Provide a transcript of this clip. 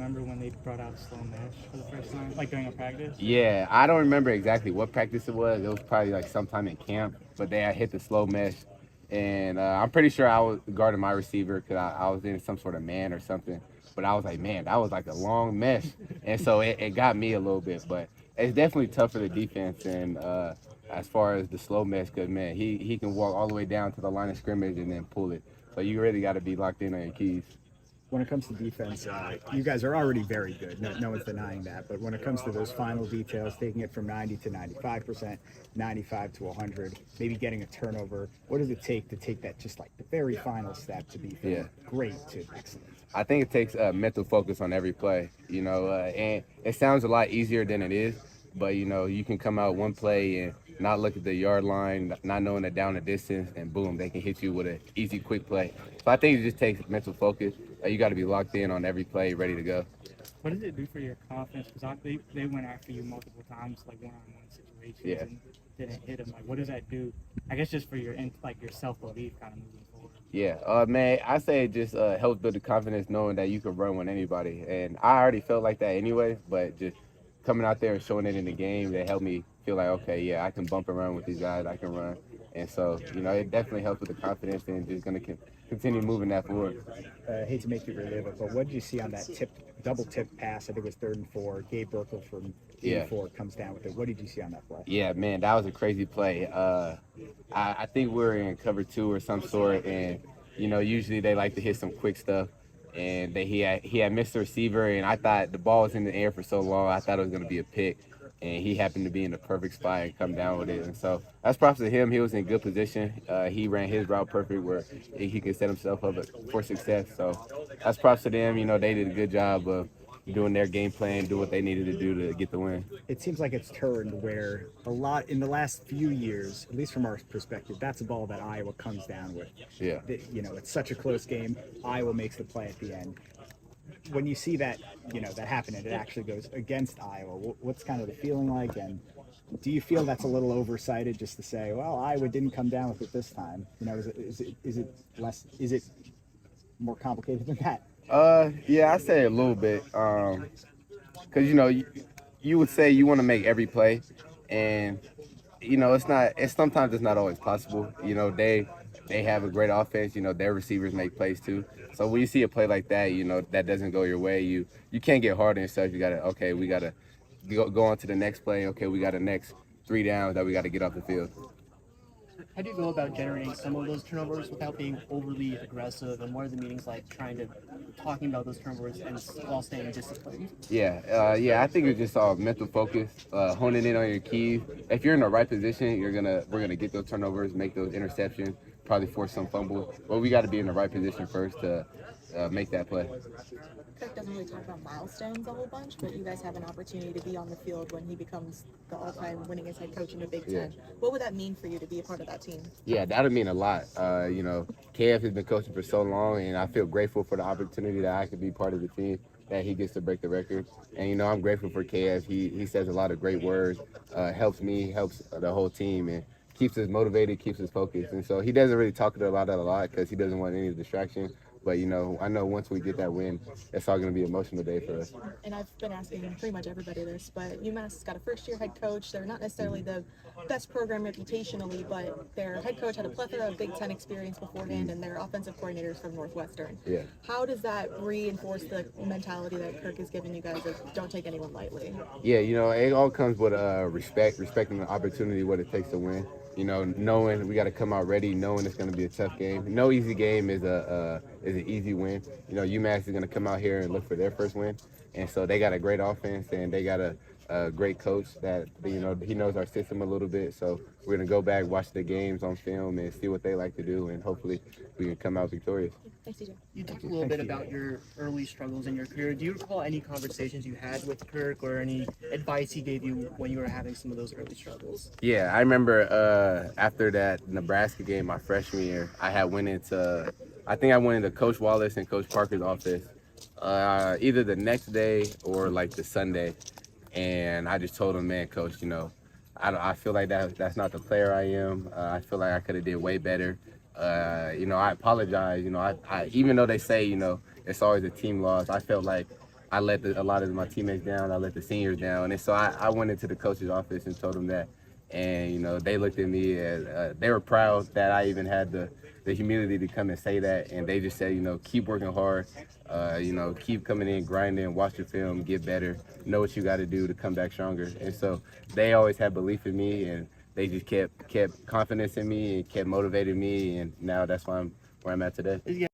remember when they brought out slow mesh for the first time, like during a practice? Yeah, I don't remember exactly what practice it was. It was probably like sometime in camp, but they had hit the slow mesh, and I'm pretty sure I was guarding my receiver because I was in some sort of man or something. But I was like, man, that was like a long mesh, and so it got me a little bit. But it's definitely tough for the defense, and as far as the slow mesh, because man, he can walk all the way down to the line of scrimmage and then pull it. So you really got to be locked in on your keys. When it comes to defense, you guys are already very good. No one's denying that. But when it comes to those final details, taking it from 90 to 95%, 95 to 100, maybe getting a turnover, what does it take to take that just like the very final step to be from Yeah. great to excellent? I think it takes mental focus on every play, and it sounds a lot easier than it is, but you can come out one play and not look at the yard line, not knowing the down the distance, and boom, they can hit you with an easy, quick play. So I think it just takes mental focus. You got to be locked in on every play, ready to go. What does it do for your confidence? Because they went after you multiple times, like one-on-one situations, Yeah. and didn't hit them. Like, what does that do? I guess just for your your self-belief, kind of moving forward. Yeah, man, I say it just helps build the confidence knowing that you can run with anybody. And I already felt like that anyway, but just coming out there and showing it in the game, that helped me feel like, okay, yeah, I can bump around with these guys, I can run. And so, it definitely helps with the confidence and just going to continue moving that forward. I hate to make you relive it, but what did you see on that double tip pass? I think it was 3rd and 4. Gabe Burkle from 84 comes down with it. What did you see on that play? Yeah, man, that was a crazy play. I think we were in cover 2 or some sort, and usually they like to hit some quick stuff. And he had missed the receiver, and I thought the ball was in the air for so long, I thought it was going to be a pick. And he happened to be in the perfect spot and come down with it. And so that's props to him. He was in good position. He ran his route perfect where he could set himself up for success. So that's props to them. They did a good job of doing their game plan, do what they needed to do to get the win. It seems like it's turned where a lot in the last few years, at least from our perspective, that's a ball that Iowa comes down with. Yeah. It's such a close game. Iowa makes the play at the end. When you see that, that happen and it actually goes against Iowa, what's kind of the feeling like? And do you feel that's a little oversighted just to say, well, Iowa didn't come down with it this time? Is it more complicated than that? Yeah, I say a little bit. Because you would say you want to make every play, and sometimes it's not always possible. They have a great offense. Their receivers make plays too. So when you see a play like that, that doesn't go your way, you can't get hard on yourself. You we gotta go on to the next play. Okay, we got the next 3 downs that we got to get off the field. How do you go about generating some of those turnovers without being overly aggressive? And what are the meetings like talking about those turnovers and while staying disciplined? Yeah, I think it's just all mental focus, honing in on your keys. If you're in the right position, we're gonna get those turnovers, make those interceptions, probably force some fumbles. But we got to be in the right position first to make that play. Kirk doesn't really talk about milestones a whole bunch, but you guys have an opportunity to be on the field when he becomes the all-time winningest head coach in the Big Ten. What would that mean for you to be a part of that team? Yeah, that would mean a lot. KF has been coaching for so long, and I feel grateful for the opportunity that I could be part of the team, that he gets to break the record. And, I'm grateful for KF. He says a lot of great words, helps me, helps the whole team, and keeps us motivated, keeps us focused. And so he doesn't really talk about that a lot because he doesn't want any distraction. But, I know once we get that win, it's all going to be an emotional day for us. And I've been asking pretty much everybody this, but UMass has got a first-year head coach. They're not necessarily the best program reputationally, but their head coach had a plethora of Big Ten experience beforehand, and their offensive coordinators from Northwestern. Yeah. How does that reinforce the mentality that Kirk is giving you guys of don't take anyone lightly? Yeah, it all comes with respecting the opportunity, what it takes to win. Knowing we got to come out ready, knowing it's going to be a tough game. No easy game is an easy win. UMass is going to come out here and look for their first win, and so they got a great offense and they got a great coach that he knows our system a little bit. So we're going to go back, watch the games on film, and see what they like to do, and hopefully we can come out victorious. Thanks, TJ. You talked a little bit about your early struggles in your career. Do you recall any conversations you had with Kirk or any advice he gave you when you were having some of those early struggles? Yeah, I remember after that Nebraska game my freshman year, I went into Coach Wallace and Coach Parker's office either the next day or like the Sunday, and I just told him, man, Coach, I feel like that's not the player I am. I feel like I could have did way better. I apologize. I even though they say it's always a team loss, I felt like I let a lot of my teammates down. I let the seniors down. And so I went into the coach's office and told them that. And, you know, they looked at me as they were proud that I even had the humility to come and say that. And they just said, you know, keep working hard, you know, keep coming in, grinding, watch your film, get better, know what you got to do to come back stronger. And so they always had belief in me, and they just kept confidence in me and kept motivating me. And now that's where I'm at today.